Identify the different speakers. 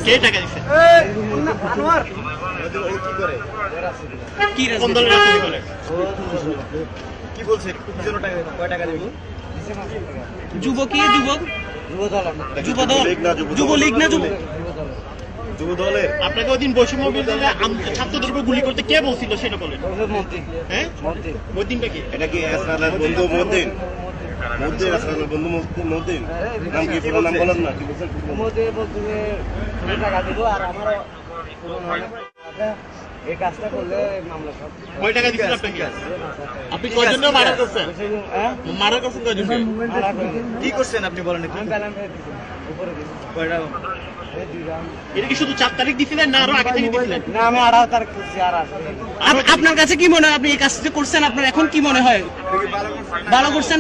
Speaker 1: কে টাকা দিচ্ছে? কি বলছে? কয় টাকা দেবে?
Speaker 2: যুবলীগ না যুবদলের? আপনাকে ওই দিন বৈষম্য বিরোধী ছাত্রদের উপর গুলি করতে কে বলছিল সেটা বলেন। হ্যাঁ, মতিনটা কি? এটা কি আসরালের বন্ধু মতিন? মতিন আসরালের বন্ধু মতিন। নাম কি? পুরো নাম বলেন না। কি বলছেন? মতিন বলতে টাকা দিব আর আমারও এই কাজটা করলে মামলা সব। কয় টাকা দিচ্ছেন আপনাকে? আপনি কয়জন মারা করছেন? মারা করছেন কয়জন? কি করছেন আপনি বলেন? এটা কি শুধু 4 তারিখ দিছিলেন না আরো আগে থেকে দিছিলেন? না, আমি 18 তারিখ করছি। আপনার কাছে কি মনে হয় আপনি এই কাজটা করছেন? আপনার এখন কি মনে হয়? ভালো করছেন না?